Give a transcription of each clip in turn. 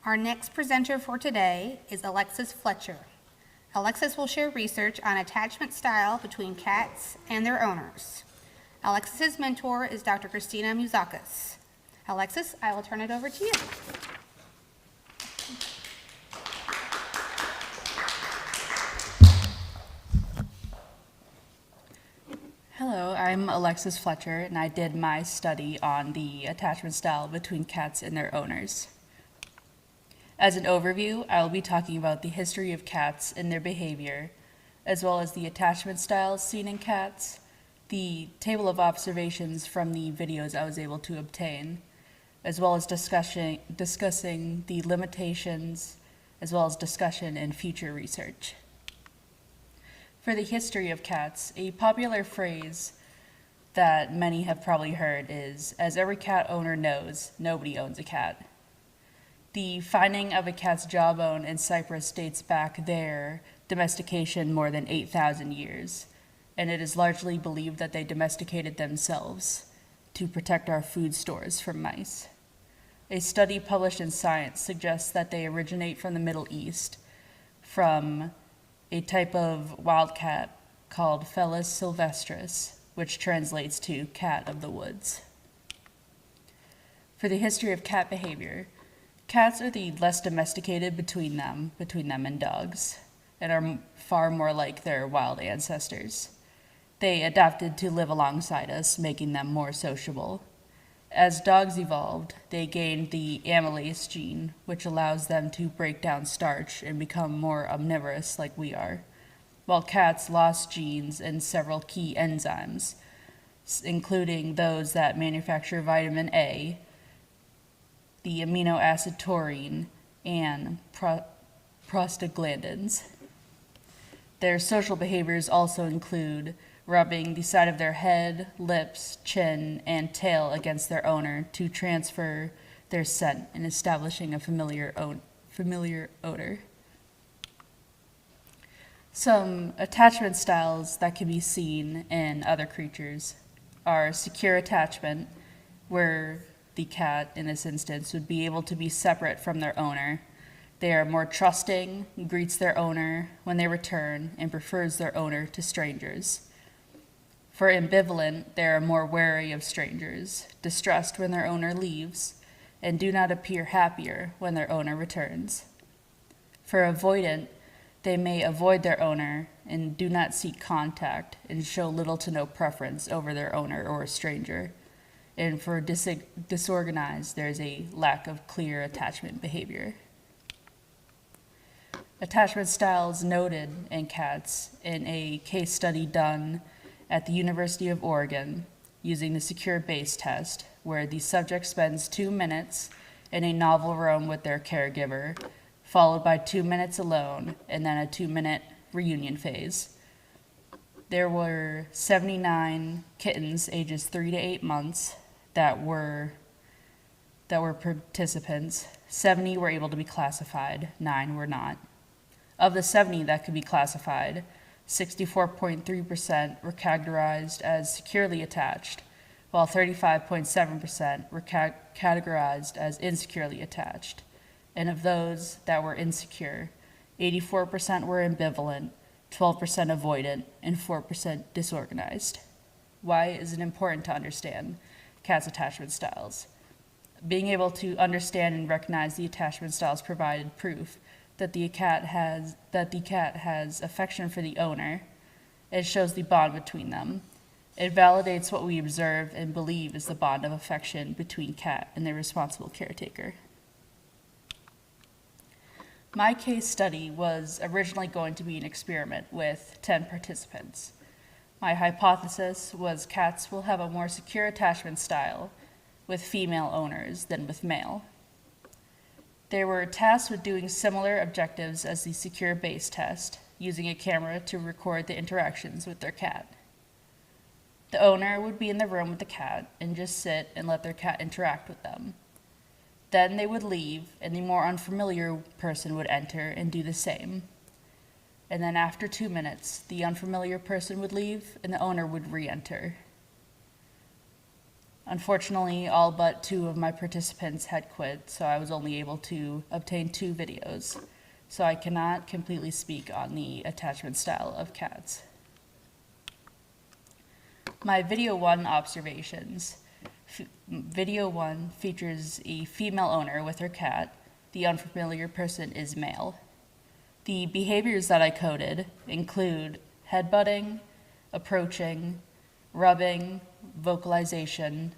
Our next presenter for today is Alexis Fletcher. Alexis will share research on attachment style between cats and their owners. Alexis's mentor is Dr. Christina Mouzakis. Alexis, I will turn it over to you. Hello, I'm Alexis Fletcher, and I did my study on the attachment style between cats and their owners. As an overview, I will be talking about the history of cats and their behavior, as well as the attachment styles seen in cats, the table of observations from the videos I was able to obtain, as well as discussing the limitations, as well as discussion and future research. For the history of cats, a popular phrase that many have probably heard is, as every cat owner knows, nobody owns a cat. The finding of a cat's jawbone in Cyprus dates back their domestication more than 8,000 years, and it is largely believed that they domesticated themselves to protect our food stores from mice. A study published in Science suggests that they originate from the Middle East, from a type of wildcat called Felis sylvestris, which translates to cat of the woods. For the history of cat behavior, cats are the less domesticated between them and dogs, and are far more like their wild ancestors. They adapted to live alongside us, making them more sociable. As dogs evolved, they gained the amylase gene, which allows them to break down starch and become more omnivorous like we are, while cats lost genes and several key enzymes, including those that manufacture vitamin A, the amino acid taurine, and prostaglandins. Their social behaviors also include rubbing the side of their head, lips, chin, and tail against their owner to transfer their scent and establishing a familiar odor. Some attachment styles that can be seen in other creatures are secure attachment, where the cat, in this instance, would be able to be separate from their owner. They are more trusting, greets their owner when they return, and prefers their owner to strangers. For ambivalent, they are more wary of strangers, distressed when their owner leaves, and do not appear happier when their owner returns. For avoidant, they may avoid their owner and do not seek contact and show little to no preference over their owner or a stranger. And for disorganized, there is a lack of clear attachment behavior. Attachment styles noted in cats in a case study done at the University of Oregon using the secure base test, where the subject spends 2 minutes in a novel room with their caregiver, followed by 2 minutes alone, and then a 2-minute reunion phase. There were 79 kittens ages 3 to 8 months that were participants. 70 were able to be classified, 9 were not. Of the 70 that could be classified, 64.3% were categorized as securely attached, while 35.7% were categorized as insecurely attached. And of those that were insecure, 84% were ambivalent, 12% avoidant, and 4% disorganized. Why is it important to understand cats' attachment styles? Being able to understand and recognize the attachment styles provided proof that the cat has affection for the owner. It shows the bond between them. It validates what we observe and believe is the bond of affection between cat and their responsible caretaker. My case study was originally going to be an experiment with 10 participants. My hypothesis was cats will have a more secure attachment style with female owners than with male. They were tasked with doing similar objectives as the secure base test, using a camera to record the interactions with their cat. The owner would be in the room with the cat and just sit and let their cat interact with them. Then they would leave, and the more unfamiliar person would enter and do the same. And then after 2 minutes, the unfamiliar person would leave and the owner would re-enter. Unfortunately, all but 2 of my participants had quit, so I was only able to obtain 2 videos. So I cannot completely speak on the attachment style of cats. My video 1 observations. Video 1 features a female owner with her cat. The unfamiliar person is male. The behaviors that I coded include headbutting, approaching, rubbing, vocalization,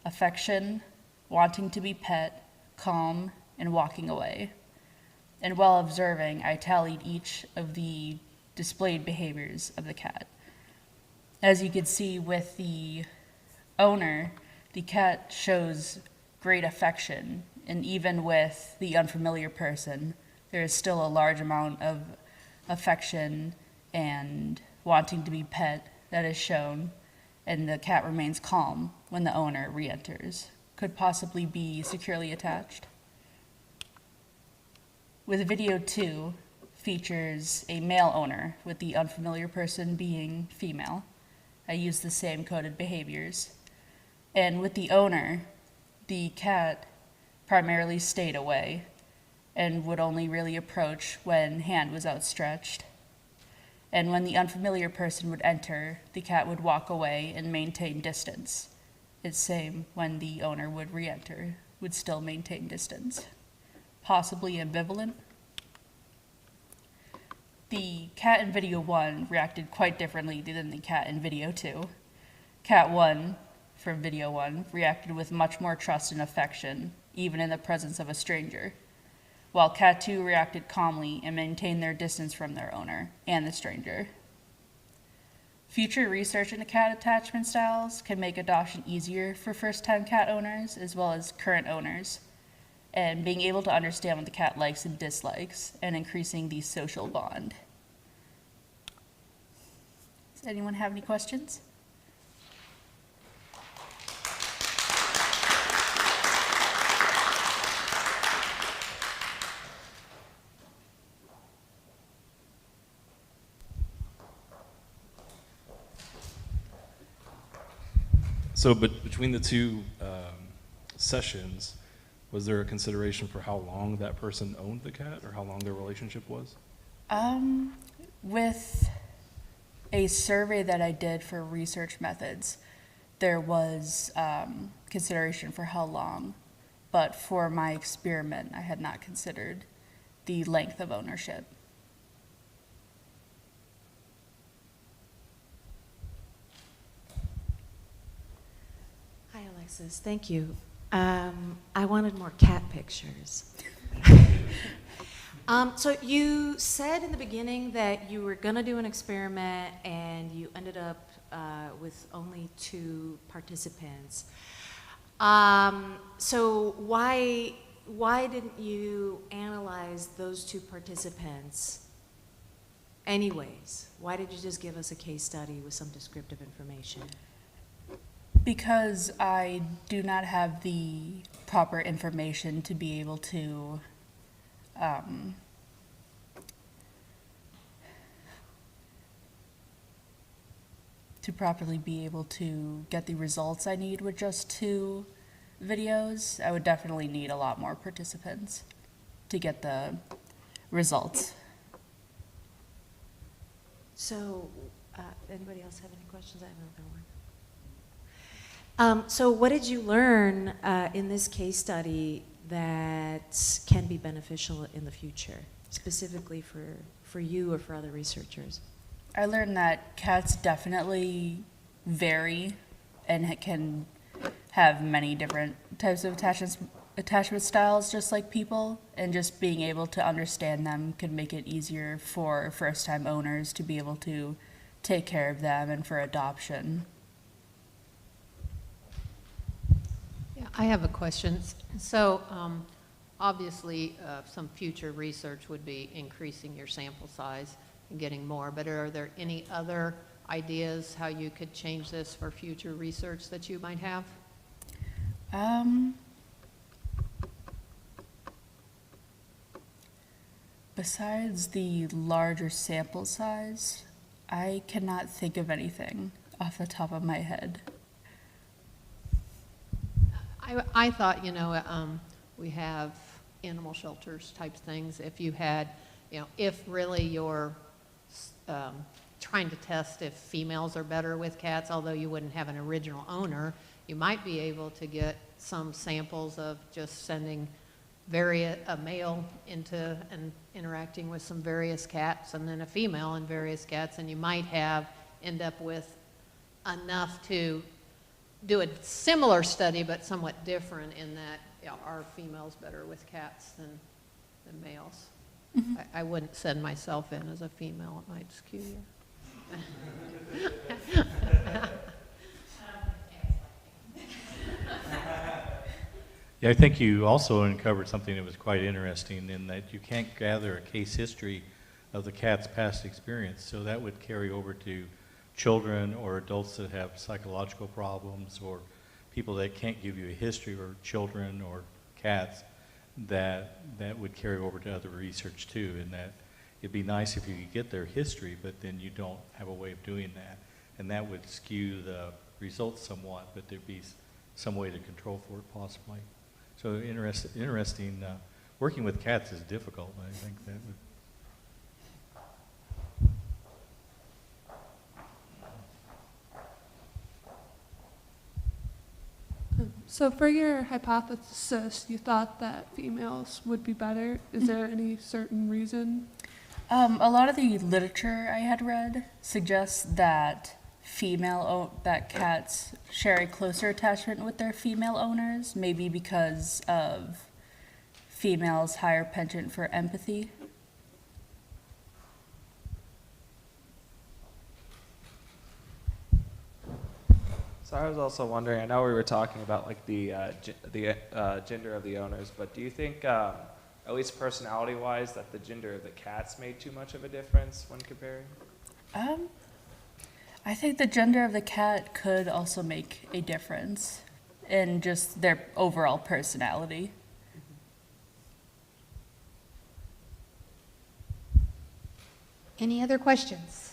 affection, wanting to be pet, calm, and walking away. And while observing, I tallied each of the displayed behaviors of the cat. As you can see with the owner, the cat shows great affection, and even with the unfamiliar person, there is still a large amount of affection and wanting to be pet that is shown, and the cat remains calm when the owner re-enters. Could possibly be securely attached. With video 2 features a male owner with the unfamiliar person being female. I used the same coded behaviors. And with the owner, the cat primarily stayed away and would only really approach when hand was outstretched. And when the unfamiliar person would enter, the cat would walk away and maintain distance. It's same when the owner would re-enter, would still maintain distance. Possibly ambivalent. The cat in video 1 reacted quite differently than the cat in video 2. Cat 1 from video 1 reacted with much more trust and affection, even in the presence of a stranger, while cat 2 reacted calmly and maintained their distance from their owner and the stranger. Future research into cat attachment styles can make adoption easier for first-time cat owners as well as current owners, and being able to understand what the cat likes and dislikes, and increasing the social bond. Does anyone have any questions? So, but between the 2 sessions, was there a consideration for how long that person owned the cat, or how long their relationship was? With a survey that I did for research methods, there was consideration for how long, but for my experiment, I had not considered the length of ownership. Hi, Alexis. Thank you. I wanted more cat pictures. So you said in the beginning that you were going to do an experiment and you ended up with only 2 participants. So why didn't you analyze those 2 participants anyways? Why did you just give us a case study with some descriptive information? Because I do not have the proper information to be able to properly be able to get the results I need with just 2 videos. I would definitely need a lot more participants to get the results. So, anybody else have any questions? I have another one. So what did you learn in this case study that can be beneficial in the future, specifically for you or for other researchers? I learned that cats definitely vary and can have many different types of attachment styles, just like people, and just being able to understand them could make it easier for first-time owners to be able to take care of them and for adoption. Yeah, I have a question. So obviously some future research would be increasing your sample size and getting more, but are there any other ideas how you could change this for future research that you might have? Besides the larger sample size, I cannot think of anything off the top of my head. I thought, we have animal shelters type things. If you had, if really you're trying to test if females are better with cats, although you wouldn't have an original owner, you might be able to get some samples of just sending a male into and interacting with some various cats, and then a female and various cats, and you might end up with enough to do a similar study, but somewhat different in that, are females better with cats than males? Mm-hmm. I wouldn't send myself in as a female, it might skew you. Yeah, I think you also uncovered something that was quite interesting in that you can't gather a case history of the cat's past experience. So that would carry over to children or adults that have psychological problems, or people that can't give you a history, or children or cats that would carry over to other research too. And that it'd be nice if you could get their history, but then you don't have a way of doing that. And that would skew the results somewhat, but there'd be some way to control for it possibly. So interesting. Working with cats is difficult. I think that would. So for your hypothesis, you thought that females would be better. Is there any certain reason? A lot of the literature I had read suggests that that cats share a closer attachment with their female owners, maybe because of females' higher penchant for empathy. So I was also wondering, I know we were talking about like the gender of the owners, but do you think, at least personality-wise, that the gender of the cats made too much of a difference when comparing? I think the gender of the cat could also make a difference in just their overall personality. Any other questions?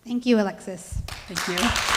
Thank you, Alexis. Thank you.